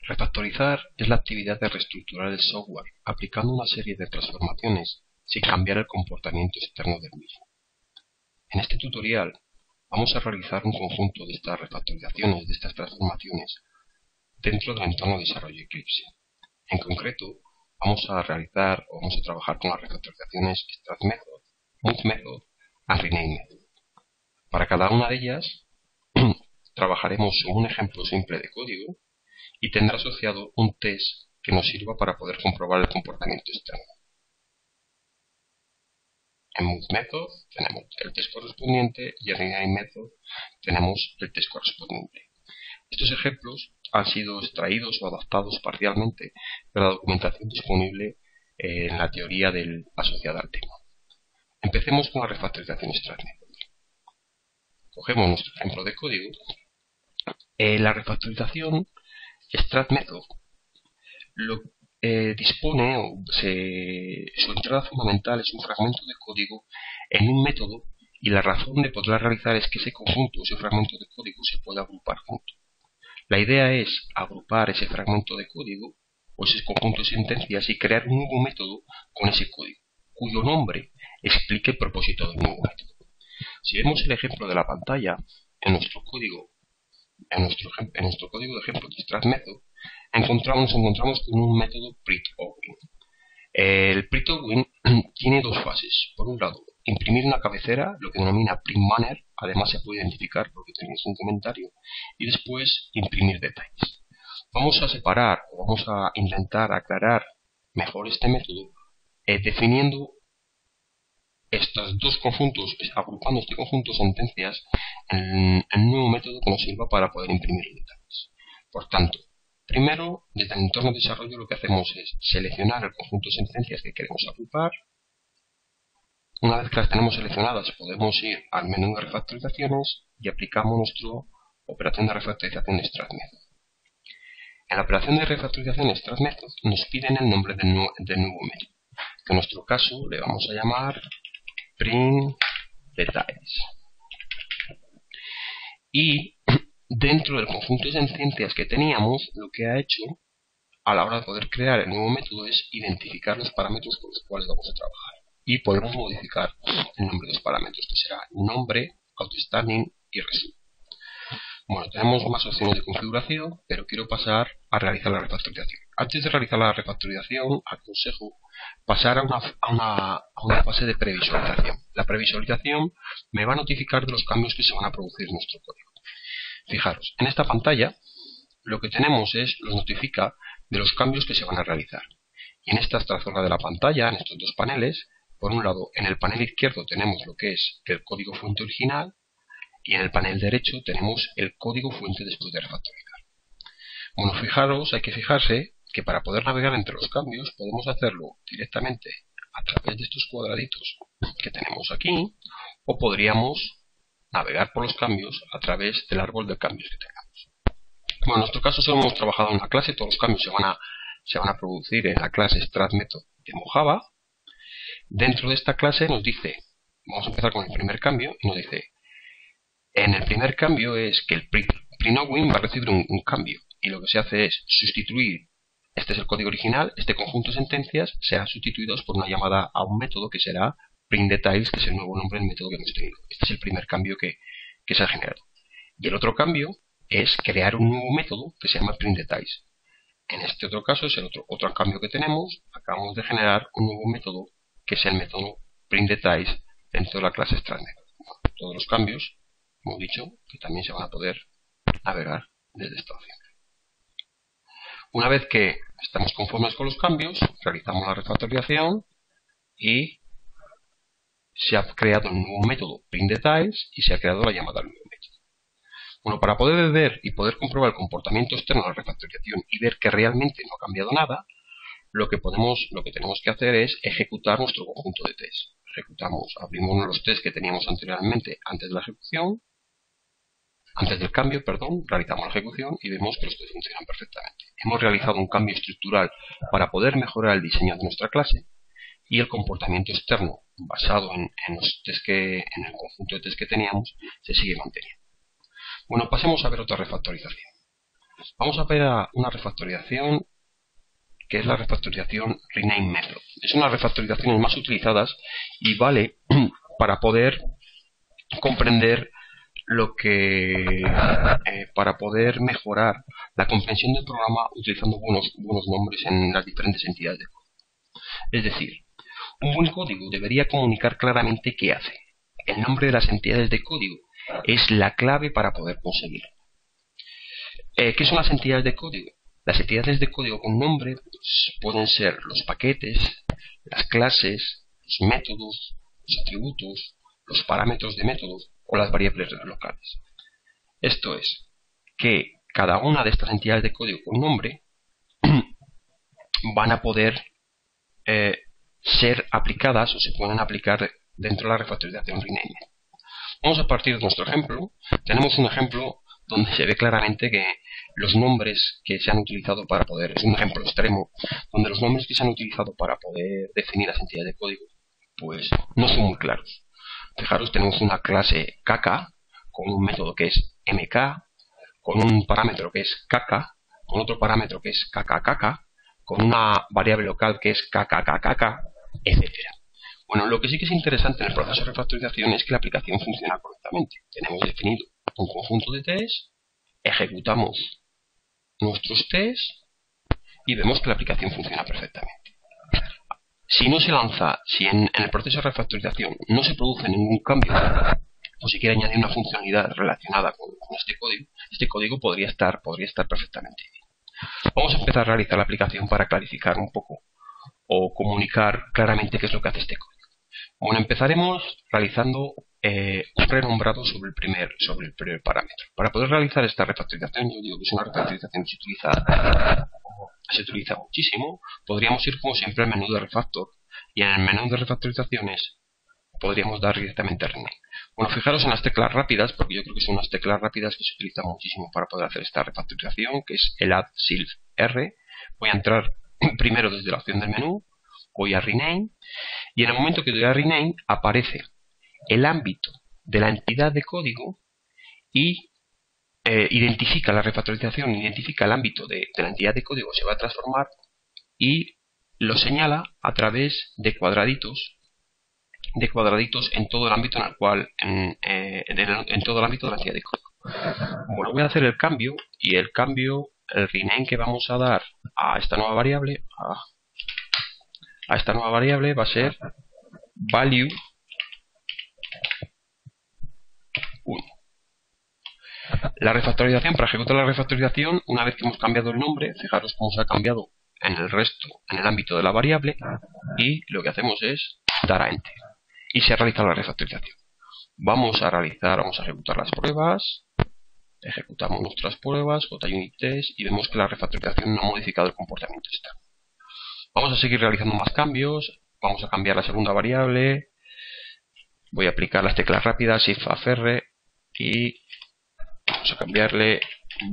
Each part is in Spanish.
Refactorizar es la actividad de reestructurar el software aplicando una serie de transformaciones sin cambiar el comportamiento externo del mismo. En este tutorial vamos a realizar un conjunto de estas refactorizaciones, de estas transformaciones, dentro del entorno de desarrollo Eclipse. En concreto, vamos a trabajar con las refactorizaciones Extract Method, Move Method y Rename Method. Para cada una de ellas trabajaremos con un ejemplo simple de código y tendrá asociado un test que nos sirva para poder comprobar el comportamiento externo. En Move Method tenemos el test correspondiente y en Rename Method tenemos el test correspondiente. Estos ejemplos han sido extraídos o adaptados parcialmente de la documentación disponible en la teoría asociada al tema. Empecemos con la refactorización Extract Method. Cogemos nuestro ejemplo de código. La refactorización Extract Method su entrada fundamental es un fragmento de código en un método, y la razón de poderla realizar es que ese conjunto, ese fragmento de código, se puede agrupar junto. La idea es agrupar ese fragmento de código o ese conjunto de sentencias y crear un nuevo método con ese código, cuyo nombre explique el propósito del nuevo método. Si vemos el ejemplo de la pantalla, en nuestro código de ejemplo de Extract Method, nos encontramos con un método printOwin. El printOwin tiene dos fases. Por un lado, imprimir una cabecera, lo que denomina printBanner, además se puede identificar porque tenemos un comentario, y después imprimir detalles. Vamos a separar o vamos a intentar aclarar mejor este método definiendo estos dos conjuntos, agrupando este conjunto de sentencias en un nuevo método que nos sirva para poder imprimir detalles. Por tanto, primero, desde el entorno de desarrollo lo que hacemos es seleccionar el conjunto de sentencias que queremos agrupar. Una vez que las tenemos seleccionadas, podemos ir al menú de refactorizaciones y aplicamos nuestra operación de refactorización Extract Method. En la operación de refactorización Extract Method nos piden el nombre del nuevo método, que en nuestro caso le vamos a llamar printDetails. Y dentro del conjunto de sentencias que teníamos, lo que ha hecho a la hora de poder crear el nuevo método es identificar los parámetros con los cuales vamos a trabajar. Y podemos modificar el nombre de los parámetros, que será nombre, outstanding y result. Bueno, tenemos más opciones de configuración, pero quiero pasar a realizar la refactorización. Antes de realizar la refactorización, aconsejo pasar a una fase de previsualización. La previsualización me va a notificar de los cambios que se van a producir en nuestro código. Fijaros, en esta pantalla lo que tenemos nos notifica de los cambios que se van a realizar. Y en esta zona de la pantalla, en estos dos paneles, por un lado, en el panel izquierdo tenemos lo que es el código fuente original y en el panel derecho tenemos el código fuente después de refactorizar. Bueno, fijaros, hay que fijarse que para poder navegar entre los cambios podemos hacerlo directamente a través de estos cuadraditos que tenemos aquí, o podríamos navegar por los cambios a través del árbol de cambios que tengamos. Bueno, en nuestro caso solo hemos trabajado en una clase, todos los cambios se van a producir en la clase Extract Method de Mojava. Dentro de esta clase nos dice, vamos a empezar con el primer cambio, y nos dice, en el primer cambio es que el printOwin va a recibir un cambio, y lo que se hace es sustituir, este es el código original, este conjunto de sentencias será sustituido por una llamada a un método que será printDetails, que es el nuevo nombre del método que hemos tenido. Este es el primer cambio que se ha generado. Y el otro cambio es crear un nuevo método que se llama printDetails. En este otro caso es el otro cambio que tenemos. Acabamos de generar un nuevo método que es el método printDetails dentro de la clase Extract Method. Bueno, todos los cambios, como he dicho, que también se van a poder navegar desde esta opción. Una vez que estamos conformes con los cambios, realizamos la refactorización y se ha creado un nuevo método printDetails y se ha creado la llamada al nuevo método. Bueno, para poder ver y poder comprobar el comportamiento externo de la refactorización y ver que realmente no ha cambiado nada, lo que tenemos que hacer es ejecutar nuestro conjunto de test. Abrimos los tests que teníamos anteriormente antes del cambio, realizamos la ejecución y vemos que los tests funcionan perfectamente. Hemos realizado un cambio estructural para poder mejorar el diseño de nuestra clase y el comportamiento externo basado en el conjunto de test que teníamos se sigue manteniendo. Bueno, pasemos a ver otra refactorización. Vamos a ver a una refactorización que es la refactorización rename method. Es una de las refactorizaciones más utilizadas y vale para poder comprender lo que para poder mejorar la comprensión del programa utilizando buenos nombres en las diferentes entidades de código. Es decir, un buen código debería comunicar claramente qué hace. El nombre de las entidades de código es la clave para poder conseguirlo. ¿Qué son las entidades de código? Las entidades de código con nombre pueden ser los paquetes, las clases, los métodos, los atributos, los parámetros de métodos o las variables locales. Esto es, que cada una de estas entidades de código con nombre van a poder ser aplicadas o se pueden aplicar dentro de la refactorización rename. Vamos a partir de nuestro ejemplo. Tenemos un ejemplo donde se ve claramente que los nombres que se han utilizado para poder, es un ejemplo extremo, donde los nombres que se han utilizado para poder definir las entidades de código, pues no son muy claros. Fijaros, tenemos una clase kk, con un método que es mk, con un parámetro que es kk, con otro parámetro que es kkkk, con una variable local que es kkkk, etc. Bueno, lo que sí que es interesante en el proceso de refactorización es que la aplicación funciona correctamente. Tenemos definido un conjunto de tests, ejecutamos nuestros tests y vemos que la aplicación funciona perfectamente. Si no se lanza, si en el proceso de refactorización no se produce ningún cambio o si quiere añadir una funcionalidad relacionada con este código podría estar perfectamente bien. Vamos a empezar a realizar la aplicación para clarificar un poco o comunicar claramente qué es lo que hace este código. Bueno, empezaremos realizando un renombrado sobre el primer parámetro. Para poder realizar esta refactorización, yo digo que es una refactorización que se utiliza muchísimo, podríamos ir como siempre al menú de refactor y en el menú de refactorizaciones podríamos dar directamente a rename. Bueno, fijaros en las teclas rápidas, porque yo creo que son unas teclas rápidas que se utilizan muchísimo para poder hacer esta refactorización, que es el add silf r. Voy a entrar primero desde la opción del menú, voy a rename y en el momento que doy a rename aparece el ámbito de la entidad de código y identifica la refactorización, identifica el ámbito de la entidad de código que se va a transformar y lo señala a través de cuadraditos en todo el ámbito en el cual en todo el ámbito de la entidad de código. Bueno, voy a hacer el cambio y el rename que vamos a dar a esta nueva variable va a ser value 1. La refactorización, para ejecutar la refactorización, una vez que hemos cambiado el nombre, fijaros cómo se ha cambiado en el ámbito de la variable, y lo que hacemos es dar a Enter. Y se realiza la refactorización. Vamos a ejecutar las pruebas, ejecutamos nuestras pruebas, JUnit test, y vemos que la refactorización no ha modificado el comportamiento externo. Vamos a seguir realizando más cambios, vamos a cambiar la segunda variable, voy a aplicar las teclas rápidas, shift fr, y vamos a cambiarle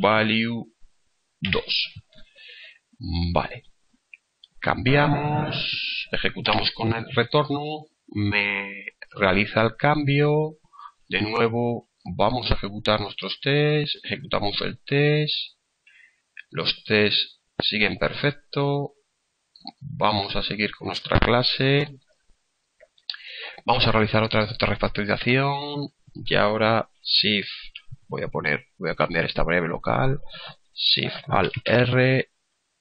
value 2. Vale. Cambiamos, ejecutamos con el retorno, me realiza el cambio, de nuevo vamos a ejecutar nuestros tests, ejecutamos el test, los tests siguen perfecto, vamos a seguir con nuestra clase, vamos a realizar otra vez otra refactorización y ahora shift, voy a cambiar esta variable local, shift al r,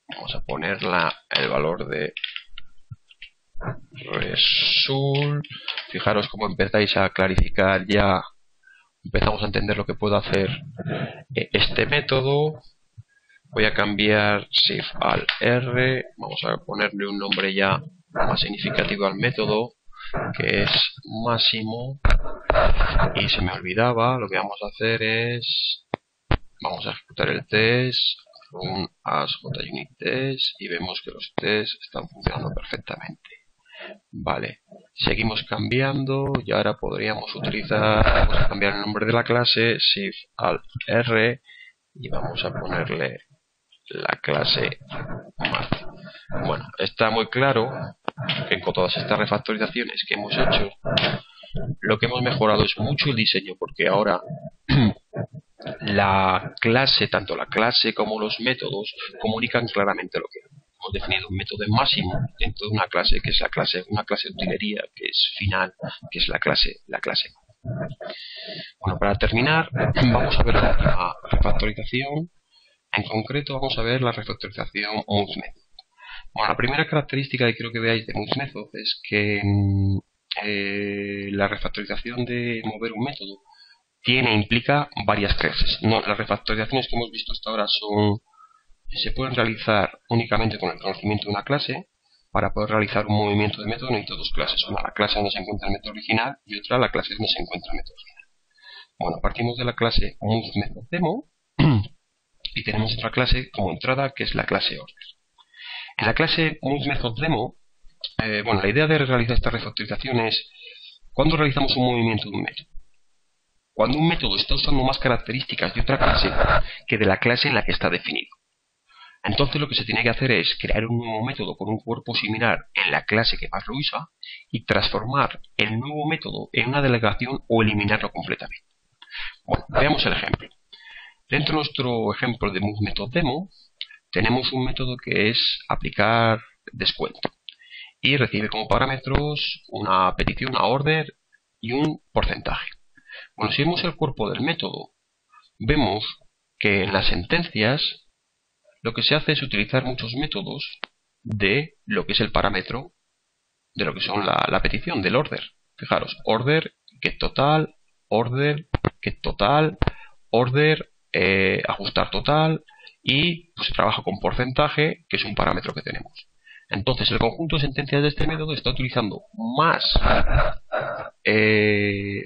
vamos a ponerla el valor de result. Fijaros cómo empezáis a clarificar, ya empezamos a entender lo que puede hacer este método. Voy a cambiar shift al r, vamos a ponerle un nombre ya más significativo al método, que es máximo, y se me olvidaba, lo que vamos a hacer es vamos a ejecutar el test, run as JUnit test, y vemos que los tests están funcionando perfectamente. Vale, seguimos cambiando y ahora vamos a cambiar el nombre de la clase, shift al r, y vamos a ponerle la clase math. Bueno, está muy claro que con todas estas refactorizaciones que hemos hecho, lo que hemos mejorado es mucho el diseño, porque ahora la clase, tanto la clase como los métodos, comunican claramente lo que hemos definido un método máximo dentro de una clase, que es una clase de utilería, que es final, que es la clase. Bueno, para terminar, vamos a ver la última refactorización. En concreto, vamos a ver la refactorización multimethod. Bueno, la primera característica que quiero que veáis de multimethod es que la refactorización de mover un método implica varias clases. No, las refactorizaciones que hemos visto hasta ahora se pueden realizar únicamente con el conocimiento de una clase. Para poder realizar un movimiento de método necesito dos clases, una la clase donde se encuentra el método original y otra la clase donde se encuentra el método final. Bueno, partimos de la clase MoveMethodDemo y tenemos otra clase como entrada, que es la clase Order. En la clase MoveMethodDemo, bueno, la idea de realizar esta refactorización es cuando realizamos un movimiento de un método. Cuando un método está usando más características de otra clase que de la clase en la que está definido. Entonces lo que se tiene que hacer es crear un nuevo método con un cuerpo similar en la clase que más lo usa y transformar el nuevo método en una delegación o eliminarlo completamente. Bueno, veamos el ejemplo. Dentro de nuestro ejemplo de MoveMethodDemo tenemos un método que es aplicar descuento y recibe como parámetros una petición, una order y un porcentaje. Bueno, si vemos el cuerpo del método, vemos que en las sentencias lo que se hace es utilizar muchos métodos de lo que es el parámetro de lo que son la petición del order. Fijaros, order, getTotal, order, getTotal, order, ajustar total y pues se trabaja con porcentaje, que es un parámetro que tenemos. Entonces el conjunto de sentencias de este método está utilizando más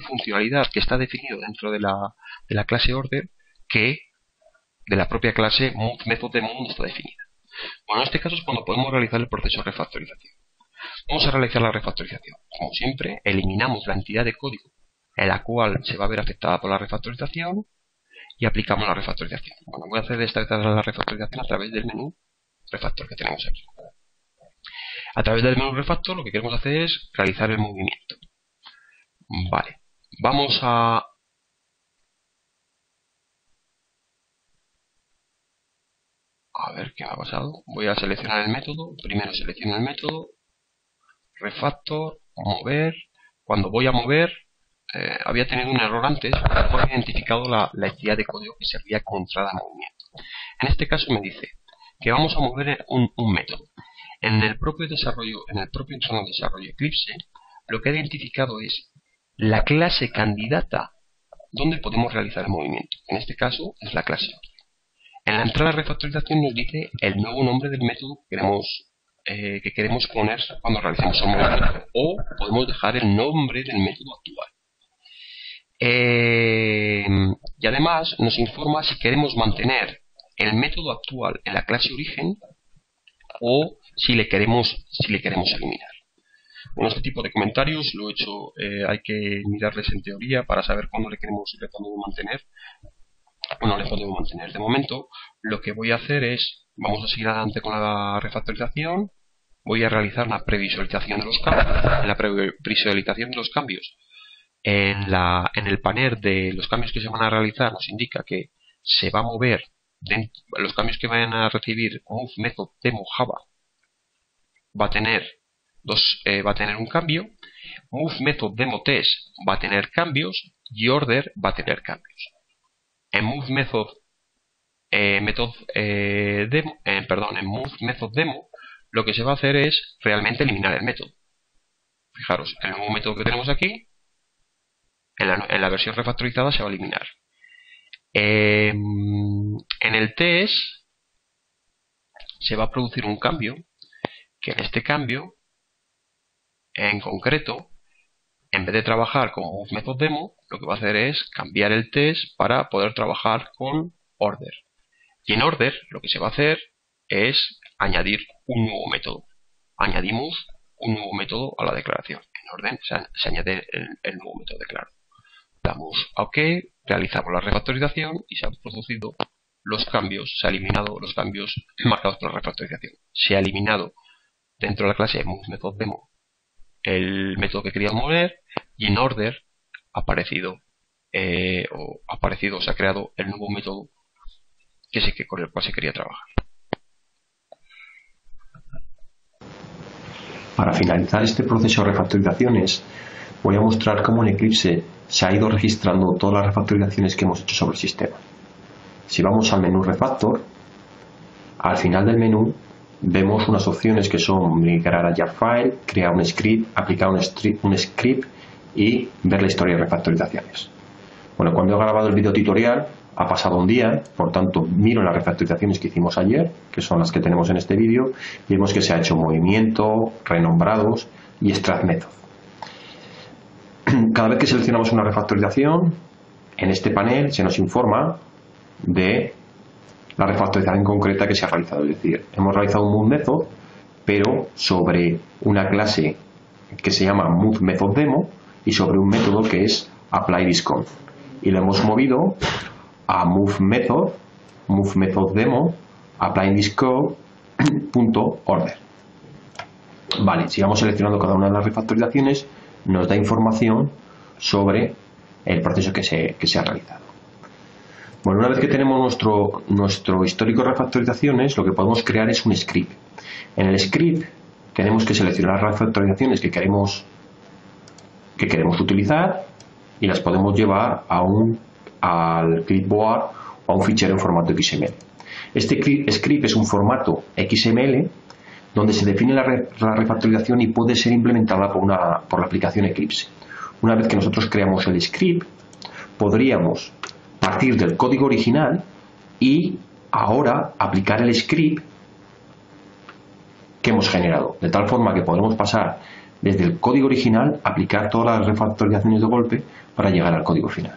funcionalidad que está definido dentro de la clase order que de la propia clase MoveMethodDemo donde está definida. Bueno, en este caso es cuando podemos realizar el proceso de refactorización. Vamos a realizar la refactorización. Como siempre, eliminamos la entidad de código en la cual se va a ver afectada por la refactorización y aplicamos la refactorización. Bueno, voy a hacer esta la refactorización a través del menú refactor que tenemos aquí. A través del menú refactor lo que queremos hacer es realizar el movimiento. Vale, vamos a ver qué me ha pasado. Voy a seleccionar el método. Primero selecciono el método, refactor, mover. Cuando voy a mover, había tenido un error antes, porque había identificado la entidad de código que servía como entrada a movimiento. En este caso me dice que vamos a mover un método. En el propio entorno de desarrollo Eclipse, lo que ha identificado es la clase candidata donde podemos realizar el movimiento. En este caso es la clase order. En la entrada de refactorización nos dice el nuevo nombre del método que queremos poner cuando realicemos el movimiento, o podemos dejar el nombre del método actual. Y además nos informa si queremos mantener el método actual en la clase origen o si le queremos eliminar. Bueno, este tipo de comentarios lo he hecho, hay que mirarles en teoría para saber cuándo le podemos mantener o no le podemos mantener. De momento, lo que voy a hacer es, vamos a seguir adelante con la refactorización. Voy a realizar una previsualización de los cambios. En la previsualización de los cambios, en el panel de los cambios que se van a realizar, nos indica que se va a mover los cambios que vayan a recibir MoveMethodDemo Java. Va a tener un cambio. MoveMethodDemo Test va a tener cambios y Order va a tener cambios. En MoveMethodDemo lo que se va a hacer es realmente eliminar el método. Fijaros, el nuevo método que tenemos aquí, en la versión refactorizada se va a eliminar. En el test se va a producir un cambio, que en este cambio, en concreto, en vez de trabajar con MoveMethodDemo, lo que va a hacer es cambiar el test para poder trabajar con Order. Y en Order lo que se va a hacer es añadir un nuevo método. Añadimos un nuevo método a la declaración. En Orden se añade el nuevo método declarado. Damos a OK, realizamos la refactorización y se han producido los cambios, se han eliminado los cambios marcados por la refactorización. Se ha eliminado dentro de la clase MoveMethodDemo el método que queríamos mover y en Order ha aparecido o ha aparecido, se ha creado el nuevo método con el cual se quería trabajar. Para finalizar este proceso de refactorizaciones, voy a mostrar cómo en Eclipse se ha ido registrando todas las refactorizaciones que hemos hecho sobre el sistema. Si vamos al menú Refactor, al final del menú vemos unas opciones que son migrar a Jar File, crear un script, aplicar un script y ver la historia de refactorizaciones. Bueno, cuando he grabado el video tutorial ha pasado un día, por tanto miro las refactorizaciones que hicimos ayer, que son las que tenemos en este vídeo, y vemos que se ha hecho movimiento, renombrados y extract method. Cada vez que seleccionamos una refactorización, en este panel se nos informa de la refactorización concreta que se ha realizado. Es decir, hemos realizado un move method, pero sobre una clase que se llama move method demo y sobre un método que es apply this code. Y lo hemos movido a move method demo, apply this code .order. Vale, si vamos seleccionando cada una de las refactorizaciones, nos da información sobre el proceso que se ha realizado. Bueno, una vez que tenemos nuestro histórico de refactorizaciones, lo que podemos crear es un script. En el script tenemos que seleccionar las refactorizaciones que queremos utilizar y las podemos llevar al clipboard o a un fichero en formato XML. Este script es un formato XML donde se define la refactorización y puede ser implementada por la aplicación Eclipse. Una vez que nosotros creamos el script, podríamos partir del código original y ahora aplicar el script que hemos generado, de tal forma que podremos pasar desde el código original a aplicar todas las refactorizaciones de golpe para llegar al código final.